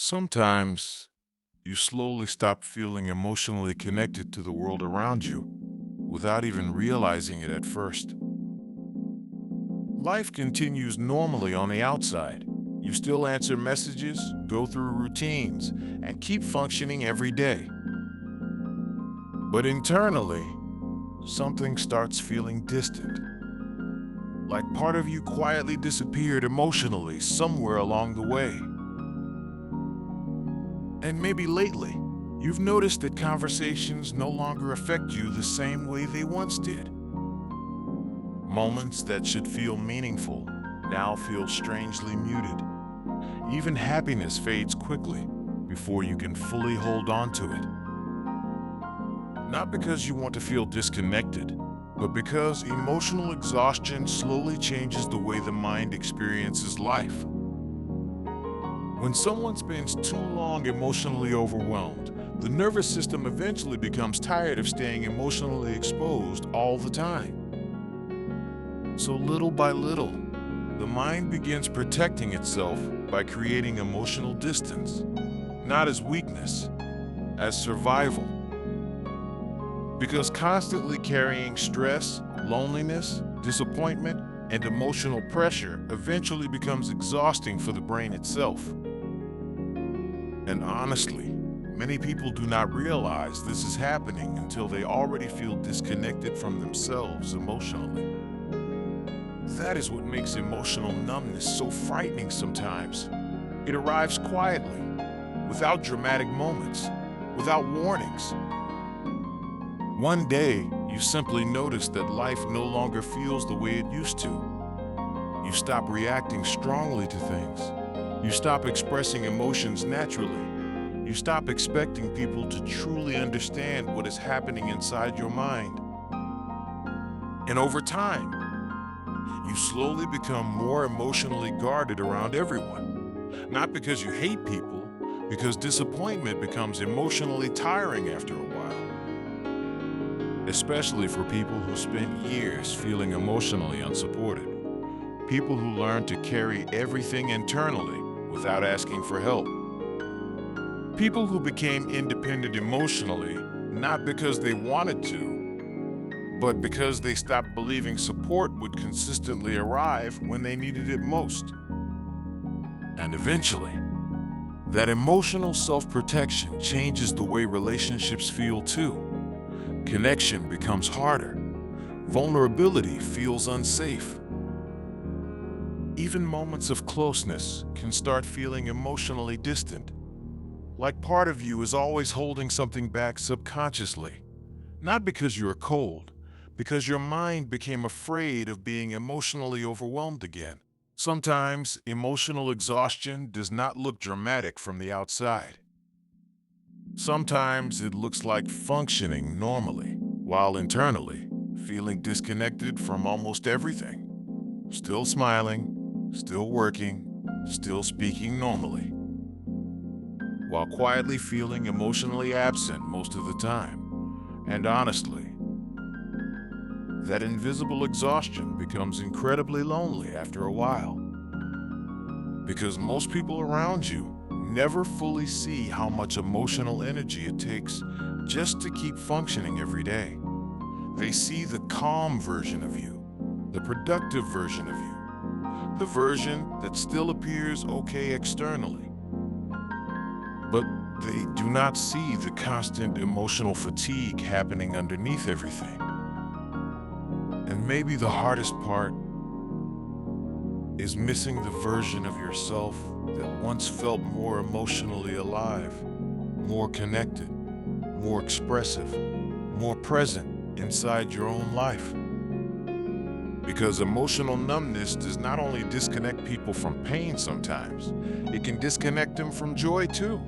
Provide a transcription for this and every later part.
Sometimes you slowly stop feeling emotionally connected to the world around you without even realizing it at first. Life continues normally on the outside. You still answer messages, go through routines, and keep functioning every day. But internally, something starts feeling distant, like part of you quietly disappeared emotionally somewhere along the way. And maybe lately, you've noticed that conversations no longer affect you the same way they once did. Moments that should feel meaningful now feel strangely muted. Even happiness fades quickly before you can fully hold on to it. Not because you want to feel disconnected, but because emotional exhaustion slowly changes the way the mind experiences life. When someone spends too long emotionally overwhelmed, the nervous system eventually becomes tired of staying emotionally exposed all the time. So little by little, the mind begins protecting itself by creating emotional distance, not as weakness, as survival. Because constantly carrying stress, loneliness, disappointment, and emotional pressure eventually becomes exhausting for the brain itself. And honestly, many people do not realize this is happening until they already feel disconnected from themselves emotionally. That is what makes emotional numbness so frightening sometimes. It arrives quietly, without dramatic moments, without warnings. One day, you simply notice that life no longer feels the way it used to. You stop reacting strongly to things. You stop expressing emotions naturally. You stop expecting people to truly understand what is happening inside your mind. And over time, you slowly become more emotionally guarded around everyone. Not because you hate people, because disappointment becomes emotionally tiring after a while. Especially for people who spent years feeling emotionally unsupported. People who learn to carry everything internally without asking for help. People who became independent emotionally, not because they wanted to, but because they stopped believing support would consistently arrive when they needed it most. And eventually, that emotional self-protection changes the way relationships feel too. Connection becomes harder. Vulnerability feels unsafe. Even moments of closeness can start feeling emotionally distant, like part of you is always holding something back subconsciously. Not because you're cold, because your mind became afraid of being emotionally overwhelmed again. Sometimes emotional exhaustion does not look dramatic from the outside. Sometimes it looks like functioning normally, while internally feeling disconnected from almost everything. Still smiling, still working, still speaking normally, while quietly feeling emotionally absent most of the time. And honestly, that invisible exhaustion becomes incredibly lonely after a while, because most people around you never fully see how much emotional energy it takes just to keep functioning every day. They see the calm version of you, the productive version of you, the version that still appears okay externally. But they do not see the constant emotional fatigue happening underneath everything. And maybe the hardest part is missing the version of yourself that once felt more emotionally alive, more connected, more expressive, more present inside your own life. Because emotional numbness does not only disconnect people from pain sometimes, it can disconnect them from joy too.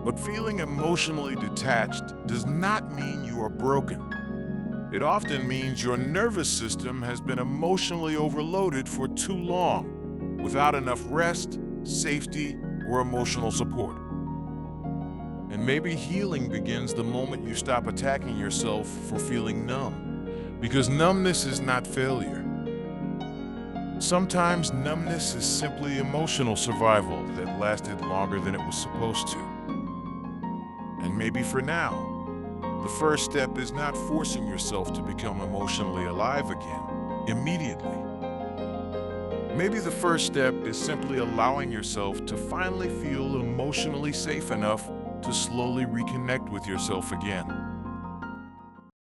But feeling emotionally detached does not mean you are broken. It often means your nervous system has been emotionally overloaded for too long, without enough rest, safety, or emotional support. And maybe healing begins the moment you stop attacking yourself for feeling numb. Because numbness is not failure. Sometimes numbness is simply emotional survival that lasted longer than it was supposed to. And maybe for now, the first step is not forcing yourself to become emotionally alive again immediately. Maybe the first step is simply allowing yourself to finally feel emotionally safe enough to slowly reconnect with yourself again.